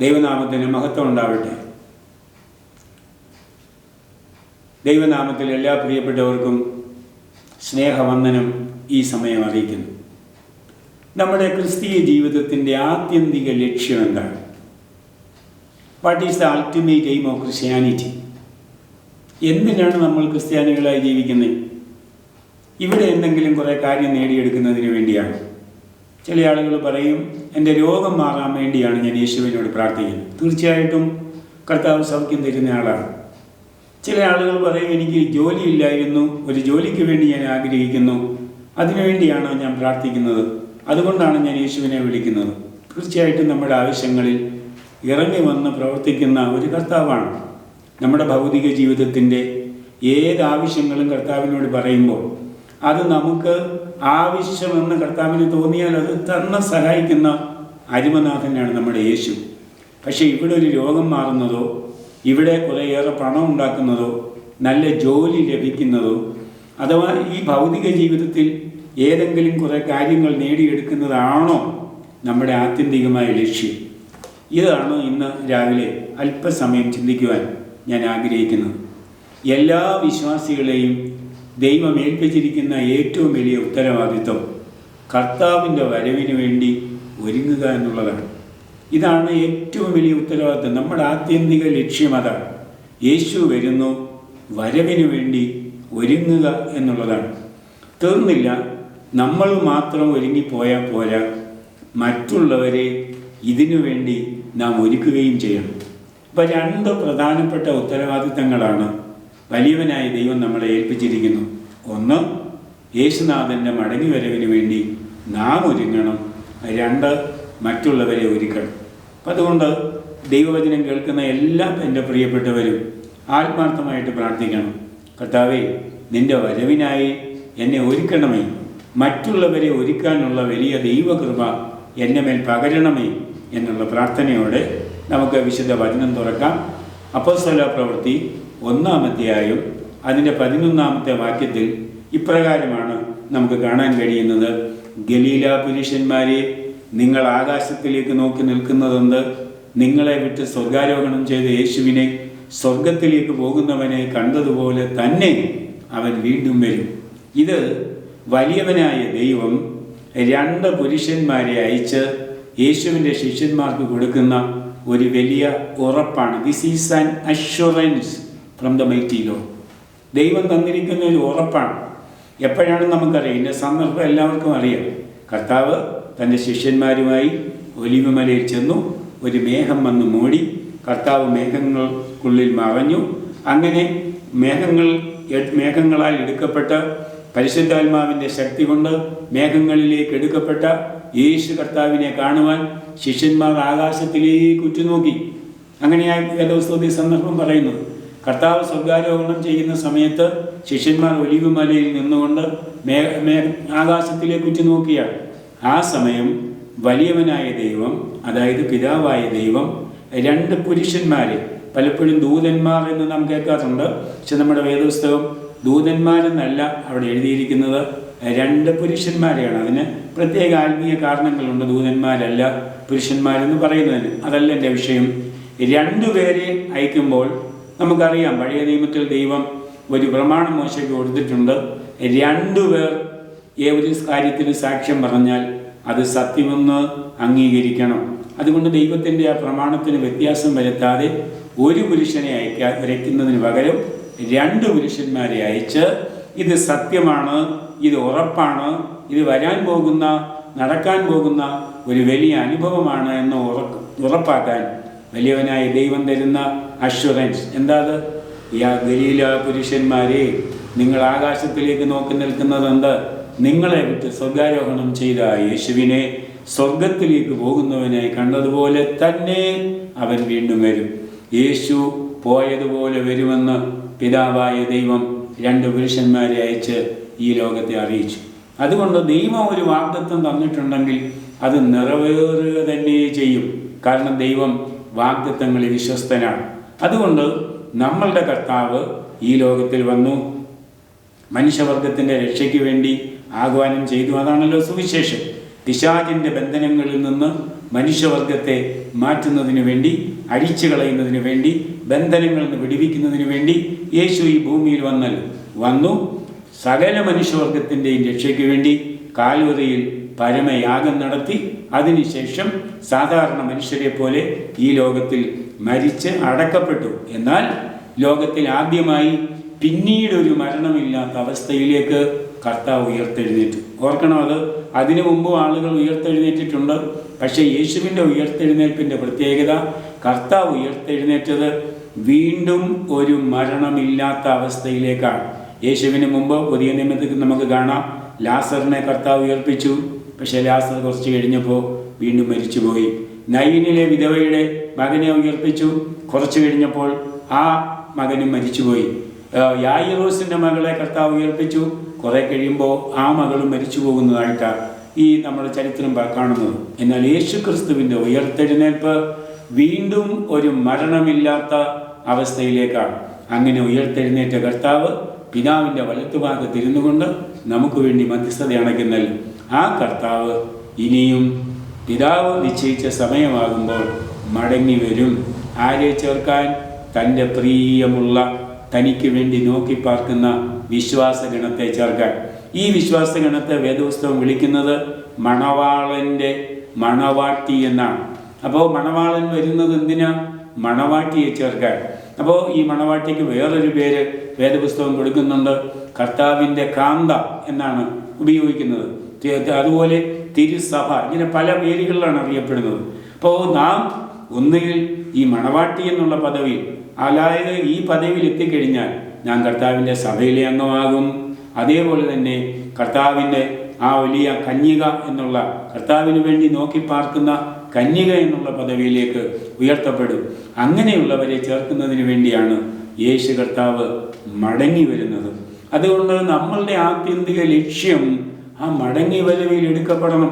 ദൈവനാമത്തിന് മഹത്വം ഉണ്ടാവട്ടെ. ദൈവനാമത്തിൽ എല്ലാ പ്രിയപ്പെട്ടവർക്കും സ്നേഹവന്ദനം ഈ സമയം അറിയിക്കുന്നു. നമ്മുടെ ക്രിസ്തീയ ജീവിതത്തിൻ്റെ ആത്യന്തിക ലക്ഷ്യം എന്താണ്? What is the ultimate aim of Christianity? എന്തിനാണ് നമ്മൾ ക്രിസ്ത്യാനികളായി ജീവിക്കുന്നത്? ഇവിടെ എന്തെങ്കിലും കുറേ കാര്യം നേടിയെടുക്കുന്നതിന് വേണ്ടിയാണ്. ചില ആളുകൾ പറയും, എൻ്റെ രോഗം മാറാൻ വേണ്ടിയാണ് ഞാൻ യേശുവിനോട് പ്രാർത്ഥിക്കുന്നത്. തീർച്ചയായിട്ടും കർത്താവ് സൗഖ്യം തരുന്ന ആളാണ്. ചില ആളുകൾ പറയും, എനിക്ക് ജോലിയില്ലായിരുന്നു, ഒരു ജോലിക്ക് വേണ്ടി ഞാൻ ആഗ്രഹിക്കുന്നു, അതിനുവേണ്ടിയാണ് ഞാൻ പ്രാർത്ഥിക്കുന്നത്, അതുകൊണ്ടാണ് ഞാൻ യേശുവിനെ വിളിക്കുന്നത്. തീർച്ചയായിട്ടും നമ്മുടെ ആവശ്യങ്ങളിൽ ഇറങ്ങി വന്ന് പ്രവർത്തിക്കുന്ന ഒരു കർത്താവാണ്. നമ്മുടെ ഭൗതിക ജീവിതത്തിൻ്റെ ഏത് ആവശ്യങ്ങളും കർത്താവിനോട് പറയുമ്പോൾ അത് നമുക്ക് ആവശ്യമെന്ന് കർത്താവിന് തോന്നിയാൽ അത് തന്നെ സഹായിക്കുന്ന അരുമനാഥനാണ് നമ്മുടെ യേശു. പക്ഷേ ഇവിടെ ഒരു രോഗം മാറുന്നതോ, ഇവിടെ കുറേയേറെ പണം ഉണ്ടാക്കുന്നതോ, നല്ല ജോലി ലഭിക്കുന്നതോ, അഥവാ ഈ ഭൗതിക ജീവിതത്തിൽ ഏതെങ്കിലും കുറേ കാര്യങ്ങൾ നേടിയെടുക്കുന്നതാണോ നമ്മുടെ ആത്യന്തികമായ ലക്ഷ്യം? ഇതാണ് ഇന്ന് രാവിലെ അല്പസമയം ചിന്തിക്കുവാൻ ഞാൻ ആഗ്രഹിക്കുന്നത്. എല്ലാ വിശ്വാസികളെയും ദൈവം ഏൽപ്പിച്ചിരിക്കുന്ന ഏറ്റവും വലിയ ഉത്തരവാദിത്വം കർത്താവിൻ്റെ വരവിന് വേണ്ടി ഒരുങ്ങുക എന്നുള്ളതാണ്. ഇതാണ് ഏറ്റവും വലിയ ഉത്തരവാദിത്വം. നമ്മുടെ ആത്യന്തിക ലക്ഷ്യം അതാണ്. യേശു വരുന്നു, വരവിന് വേണ്ടി ഒരുങ്ങുക എന്നുള്ളതാണ്. തീർന്നില്ല, നമ്മൾ മാത്രം ഒരുങ്ങിപ്പോയാൽ പോരാ, മറ്റുള്ളവരെ ഇതിനു വേണ്ടി നാം ഒരുക്കുകയും ചെയ്യണം. അപ്പോൾ രണ്ട് പ്രധാനപ്പെട്ട ഉത്തരവാദിത്തങ്ങളാണ് വലിയവനായ ദൈവം നമ്മളെ ഏൽപ്പിച്ചിരിക്കുന്നു. ഒന്ന്, യേശുനാഥൻ്റെ മടങ്ങി വരവിന് വേണ്ടി നാം ഒരുങ്ങണം. രണ്ട്, മറ്റുള്ളവരെ ഒരുക്കണം. അപ്പം അതുകൊണ്ട് ദൈവവചനം കേൾക്കുന്ന എല്ലാ എൻ്റെ പ്രിയപ്പെട്ടവരും ആത്മാർത്ഥമായിട്ട് പ്രാർത്ഥിക്കണം. കർത്താവേ, നിൻ്റെ വരവിനായി എന്നെ ഒരുക്കണമേ, മറ്റുള്ളവരെ ഒരുക്കാനുള്ള വലിയ ദൈവകൃപ എൻ്റെ മേൽ പകരണമേ എന്നുള്ള പ്രാർത്ഥനയോടെ നമുക്ക് വിശുദ്ധ വചനം തുറക്കാം. അപ്പോസ്തല പ്രവൃത്തി 1-ാം അധ്യായം അതിൻ്റെ 11-ാമത്തെ വാക്യത്തിൽ ഇപ്രകാരമാണ് നമുക്ക് കാണാൻ കഴിയുന്നത്. ഗലീല പുരുഷന്മാരെ, നിങ്ങൾ ആകാശത്തിലേക്ക് നോക്കി നിൽക്കുന്നതെന്ത്? നിങ്ങളെ വിട്ട് സ്വർഗാരോഹണം ചെയ്ത യേശുവിനെ സ്വർഗത്തിലേക്ക് പോകുന്നവനെ കണ്ടതുപോലെ തന്നെ അവൻ വീണ്ടും വരും. ഇത് വലിയവനായ ദൈവം 2 പുരുഷന്മാരെ അയച്ച് യേശുവിൻ്റെ ശിഷ്യന്മാർക്ക് കൊടുക്കുന്ന ഒരു വലിയ ഉറപ്പാണ്. This is an assurance from the mighty Lord. ദൈവം തന്നിരിക്കുന്ന ഒരു ഉറപ്പാണ്. എപ്പോഴാണെന്ന് നമുക്കറിയാം, ഇതിൻ്റെ സന്ദർഭം എല്ലാവർക്കും അറിയാം. കർത്താവ് തൻ്റെ ശിഷ്യന്മാരുമായി ഒലിവ് മലയിൽ ചെന്നു. ഒരു മേഘം വന്ന് മൂടി. കർത്താവ് മേഘങ്ങൾക്കുള്ളിൽ മറഞ്ഞു. അങ്ങനെ മേഘങ്ങളാൽ എടുക്കപ്പെട്ട പരിശുദ്ധാത്മാവിൻ്റെ ശക്തി കൊണ്ട് മേഘങ്ങളിലേക്ക് എടുക്കപ്പെട്ട യേശു കർത്താവിനെ കാണുവാൻ ശിഷ്യന്മാർ ആകാശത്തിലേക്ക് ഉറ്റുനോക്കി. അങ്ങനെയായി വേദപുസ്തകത്തിൽ സന്ദർഭം പറയുന്നത്. കർത്താവ് സ്വർഗാരോഹണം ചെയ്യുന്ന സമയത്ത് ശിഷ്യന്മാർ ഒലിവ് മലയിൽ നിന്നുകൊണ്ട് ആകാശത്തിലേക്ക് ഉറ്റുനോക്കിയാണ്. ആ സമയം വലിയവനായ ദൈവം, അതായത് പിതാവായ ദൈവം, 2 പുരുഷന്മാരെ, പലപ്പോഴും ദൂതന്മാർ എന്ന് നാം കേൾക്കാറുണ്ട്, പക്ഷെ നമ്മുടെ വേദപുസ്തകം ദൂതന്മാരെന്നല്ല അവിടെ എഴുതിയിരിക്കുന്നത്, 2 പുരുഷന്മാരെയാണ്. അതിന് പ്രത്യേക ആത്മീയ കാരണങ്ങളുണ്ട്, ദൂതന്മാരല്ല പുരുഷന്മാരെന്ന് പറയുന്നതിന്. അതല്ല എൻ്റെ വിഷയം. 2 പേരെ അയക്കുമ്പോൾ നമുക്കറിയാം, പഴയ നിയമത്തിൽ ദൈവം ഒരു പ്രമാണം മോശയ്ക്ക് കൊടുത്തിട്ടുണ്ട്. 2 പേർ ഒരു കാര്യത്തിന് സാക്ഷ്യം പറഞ്ഞാൽ അത് സത്യമെന്ന് അംഗീകരിക്കണം. അതുകൊണ്ട് ദൈവത്തിൻ്റെ ആ പ്രമാണത്തിന് വ്യത്യാസം വരുത്താതെ ഒരു പുരുഷനെ അയക്കുന്നതിന് പകരം 2 പുരുഷന്മാരെ അയച്ച് ഇത് സത്യമാണ്, ഇത് ഉറപ്പാണ്, ഇത് വരാൻ പോകുന്ന, നടക്കാൻ പോകുന്ന ഒരു വലിയ അനുഭവമാണ് എന്ന് ഉറപ്പാക്കാൻ വലിയവനായ ദൈവം തരുന്ന അഷ്വറൻസ് എന്താ? ഗലീല പുരുഷന്മാരെ, നിങ്ങൾ ആകാശത്തിലേക്ക് നോക്കി നിൽക്കുന്നതെന്ത്? നിങ്ങളെ വിട്ട് സ്വർഗാരോഹണം ചെയ്ത യേശുവിനെ സ്വർഗത്തിലേക്ക് പോകുന്നവനായി കണ്ടതുപോലെ തന്നെ അവൻ വീണ്ടും വരും. യേശു പോയതുപോലെ വരുമെന്ന് പിതാവായ ദൈവം 2 പുരുഷന്മാരെ അയച്ച് ഈ ലോകത്തെ അറിയിച്ചു. അതുകൊണ്ട് ദൈവം ഒരു വാഗ്ദത്തം തന്നിട്ടുണ്ടെങ്കിൽ അത് നിറവേറുക തന്നെ ചെയ്യും. കാരണം ദൈവം വാഗ്ദത്തങ്ങളിൽ വിശ്വസ്തനാണ്. അതുകൊണ്ട് നമ്മളുടെ കർത്താവ് ഈ ലോകത്തിൽ വന്നു, മനുഷ്യവർഗത്തിൻ്റെ രക്ഷയ്ക്ക് വേണ്ടി ആഹ്വാനം ചെയ്തു. അതാണല്ലോ സുവിശേഷം. പിശാചിൻ്റെ ബന്ധനങ്ങളിൽ നിന്ന് മനുഷ്യവർഗത്തെ മാറ്റുന്നതിന് വേണ്ടി, അഴിച്ചു കളയുന്നതിന് വേണ്ടി, ബന്ധനങ്ങളിൽ നിന്ന് വിടുവിക്കുന്നതിന് വേണ്ടി യേശു ഈ ഭൂമിയിൽ വന്നു സകല മനുഷ്യവർഗത്തിൻ്റെയും രക്ഷയ്ക്ക് വേണ്ടി കാൽവറിയിൽ പരമയാഗം നടത്തി അതിനുശേഷം സാധാരണ മനുഷ്യരെ പോലെ ഈ ലോകത്തിൽ മരിച്ച് അടക്കപ്പെട്ടു. എന്നാൽ ലോകത്തിൽ ആദ്യമായി പിന്നീടൊരു മരണമില്ലാത്ത അവസ്ഥയിലേക്ക് കർത്താവ് ഉയർത്തെഴുന്നേറ്റു. ഓർക്കണം, അതിനു മുമ്പ് ആളുകൾ ഉയർത്തെഴുന്നേറ്റിട്ടുണ്ട്. പക്ഷേ യേശുവിൻ്റെ ഉയർത്തെഴുന്നേൽപ്പിൻ്റെ പ്രത്യേകത, കർത്താവ് ഉയർത്തെഴുന്നേറ്റത് വീണ്ടും ഒരു മരണമില്ലാത്ത അവസ്ഥയിലേക്കാണ്. യേശുവിന് മുമ്പ് പുതിയ നിയമത്തിൽ നമുക്ക് കാണാം, ലാസറിനെ കർത്താവ് ഉയർപ്പിച്ചു. പക്ഷേ ലാസർ കുറച്ച് കഴിഞ്ഞപ്പോൾ വീണ്ടും മരിച്ചുപോയി. നയീനിലെ വിധവയുടെ മകനെ ഉയർപ്പിച്ചു. കുറച്ച് കഴിഞ്ഞപ്പോൾ ആ മകനും മരിച്ചുപോയി. യായിറോസിൻ്റെ മകളെ കർത്താവ് ഉയർപ്പിച്ചു. കുറെ കഴിയുമ്പോൾ ആ മകളും മരിച്ചു പോകുന്നതായിട്ടാണ് ഈ നമ്മുടെ ചരിത്രം കാണുന്നത്. എന്നാൽ യേശു ക്രിസ്തുവിൻ്റെ ഉയർത്തെഴുന്നേൽപ്പ് വീണ്ടും ഒരു മരണമില്ലാത്ത അവസ്ഥയിലേക്കാണ്. അങ്ങനെ ഉയർത്തെഴുന്നേറ്റ കർത്താവ് പിതാവിൻ്റെ വലത്തുഭാഗത്തിരുന്നു കൊണ്ട് നമുക്ക് വേണ്ടി മധ്യസ്ഥത അണയ്ക്കുന്നല്ലോ. ആ കർത്താവ് ഇനിയും പിതാവ് നിശ്ചയിച്ച സമയമാകുമ്പോൾ മടങ്ങി വരും. ആരെ ചേർക്കാൻ? തൻ്റെ പ്രിയമുള്ള, തനിക്ക് വേണ്ടി നോക്കി പാർക്കുന്ന വിശ്വാസഗണത്തെ ചേർക്കാൻ. ഈ വിശ്വാസഗണത്തെ വേദപുസ്തകം വിളിക്കുന്നത് മണവാളൻ്റെ മണവാട്ടി എന്നാണ്. അപ്പോൾ മണവാളൻ വരുന്നത് എന്തിനാ? മണവാട്ടിയെ ചേർക്കാൻ. അപ്പോൾ ഈ മണവാട്ടിക്ക് വേറൊരു പേര് വേദപുസ്തകം കൊടുക്കുന്നുണ്ട്, കർത്താവിൻ്റെ കാന്ത എന്നാണ് ഉപയോഗിക്കുന്നത്. അതുപോലെ തിരുസഭ, ഇങ്ങനെ പല പേരുകളിലാണ് അറിയപ്പെടുന്നത്. അപ്പോൾ നാം ഒന്നുകിൽ ഈ മണവാട്ടി എന്നുള്ള പദവി, അതായത് ഈ പദവിയിൽ എത്തിക്കഴിഞ്ഞാൽ ഞാൻ കർത്താവിൻ്റെ സഭയിലെ അംഗമാകും. അതേപോലെ തന്നെ കർത്താവിൻ്റെ ആ വലിയ കന്യക എന്നുള്ള, കർത്താവിന് വേണ്ടി നോക്കി പാർക്കുന്ന കന്യക എന്നുള്ള പദവിയിലേക്ക് ഉയർത്തപ്പെടും. അങ്ങനെയുള്ളവരെ ചേർക്കുന്നതിന് വേണ്ടിയാണ് യേശു കർത്താവ് മടങ്ങി വരുന്നത്. അതുകൊണ്ട് നമ്മളുടെ ആത്യന്തിക ലക്ഷ്യം ആ മടങ്ങി വരവിൽ എടുക്കപ്പെടണം.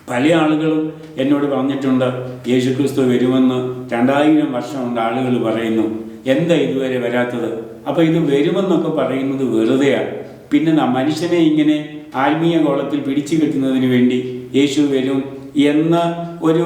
പല ആളുകളും എന്നോട് പറഞ്ഞിട്ടുണ്ട്, യേശു ക്രിസ്തു വരുമെന്ന് 2000 വർഷം കൊണ്ട് ആളുകൾ പറയുന്നു, എന്താ ഇതുവരെ വരാത്തത്? അപ്പോൾ ഇത് വരുമെന്നൊക്കെ പറയുന്നത് വെറുതെയാണ്. പിന്നെ മനുഷ്യനെ ഇങ്ങനെ ആത്മീയ ഗോളത്തിൽ പിടിച്ചു കെട്ടുന്നതിന് വേണ്ടി യേശു വരും എന്ന ഒരു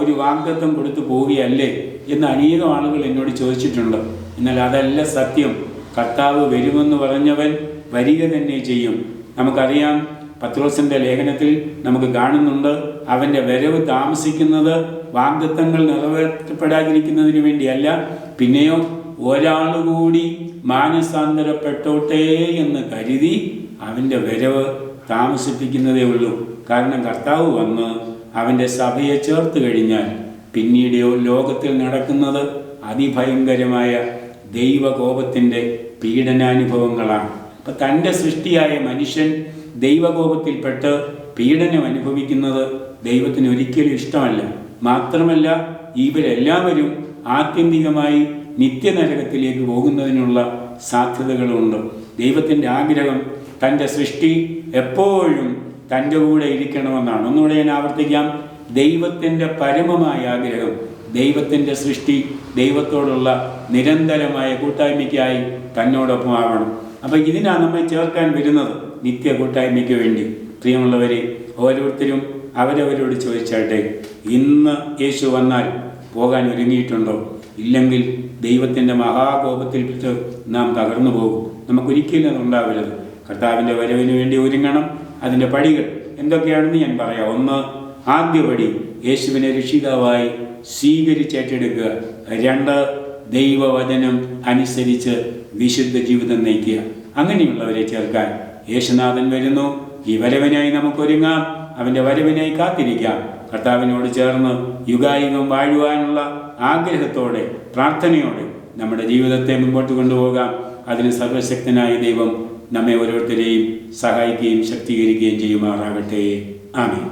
ഒരു വാഗ്ദത്തം കൊടുത്തു പോവുകയല്ലേ എന്ന് അനേകം ആളുകൾ എന്നോട് ചോദിച്ചിട്ടുണ്ട്. എന്നാൽ അതല്ല സത്യം. കർത്താവ് വരുമെന്ന് പറഞ്ഞവൻ വരിക തന്നെ ചെയ്യും. നമുക്കറിയാം, പത്രോസിൻ്റെ ലേഖനത്തിൽ നമുക്ക് കാണുന്നുണ്ട്, അവൻ്റെ വരവ് താമസിക്കുന്നത് വാഗ്ദത്തങ്ങൾ നിറവേറ്റപ്പെടാതിരിക്കുന്നതിന് വേണ്ടിയല്ല, പിന്നെയോ ഒരാളുകൂടി മാനസാന്തരപ്പെട്ടോട്ടെ എന്ന് കരുതി അവൻ്റെ വരവ് താമസിപ്പിക്കുന്നതേ ഉള്ളൂ. കാരണം കർത്താവ് വന്ന് അവൻ്റെ സഭയെ ചേർത്ത് കഴിഞ്ഞാൽ പിന്നീട് ലോകത്തിൽ നടക്കുന്നത് അതിഭയങ്കരമായ ദൈവകോപത്തിൻ്റെ പീഡനാനുഭവങ്ങളാണ്. അപ്പം തൻ്റെ സൃഷ്ടിയായ മനുഷ്യൻ ദൈവകോപത്തിൽപ്പെട്ട് പീഡനം അനുഭവിക്കുന്നത് ദൈവത്തിന് ഒരിക്കലും ഇഷ്ടമല്ല. മാത്രമല്ല, ഇവരെല്ലാവരും ആത്യന്തികമായി നിത്യനരകത്തിലേക്ക് പോകുന്നതിനുള്ള സാധ്യതകളുണ്ട്. ദൈവത്തിൻ്റെ ആഗ്രഹം തൻ്റെ സൃഷ്ടി എപ്പോഴും തൻ്റെ കൂടെ ഇരിക്കണമെന്നാണ്. ഒന്നുകൂടെ ഞാൻ ആവർത്തിക്കാം, ദൈവത്തിൻ്റെ പരമമായ ആഗ്രഹം ദൈവത്തിൻ്റെ സൃഷ്ടി ദൈവത്തോടുള്ള നിരന്തരമായ കൂട്ടായ്മയ്ക്കായി തന്നോടൊപ്പം ആവണം. അപ്പം ഇതിനാണ് നമ്മെ ചേർക്കാൻ വരുന്നത്, നിത്യ കൂട്ടായ്മയ്ക്ക് വേണ്ടി. പ്രിയമുള്ളവരെ, ഓരോരുത്തരും അവരവരോട് ചോദിച്ചാട്ടെ, ഇന്ന് യേശു വന്നാൽ പോകാൻ ഒരുങ്ങിയിട്ടുണ്ടോ? ഇല്ലെങ്കിൽ ദൈവത്തിൻ്റെ മഹാകോപത്തിൽപ്പെട്ട് നാം തകർന്നു പോകും. നമുക്കൊരിക്കലും അതുണ്ടാവരുത്. കർത്താവിൻ്റെ വരവിന് വേണ്ടി ഒരുങ്ങണം. അതിൻ്റെ പടികൾ എന്തൊക്കെയാണെന്ന് ഞാൻ പറയാം. 1, ആദ്യപടി യേശുവിനെ രക്ഷിതാവായി സ്വീകരിച്ചേറ്റെടുക്കുക. 2, ദൈവവചനം അനുസരിച്ച് വിശുദ്ധ ജീവിതം നയിക്കുക. അങ്ങനെയുള്ളവരെ ചേർക്കാൻ യേശുനാഥൻ വരുന്നു. ഈ വരവിനായി നമുക്കൊരുങ്ങാം, അവൻ്റെ വരവിനായി കാത്തിരിക്കാം. കർത്താവിനോട് ചേർന്ന് യുഗായുഗം വാഴുവാനുള്ള ആഗ്രഹത്തോടെ, പ്രാർത്ഥനയോടെ നമ്മുടെ ജീവിതത്തെ മുമ്പോട്ട് കൊണ്ടുപോകാം. അതിന് സർവശക്തനായ ദൈവം നമ്മെ ഓരോരുത്തരെയും സഹായിക്കുകയും ശക്തീകരിക്കുകയും ചെയ്യുമാറാകട്ടെ. ആമേൻ.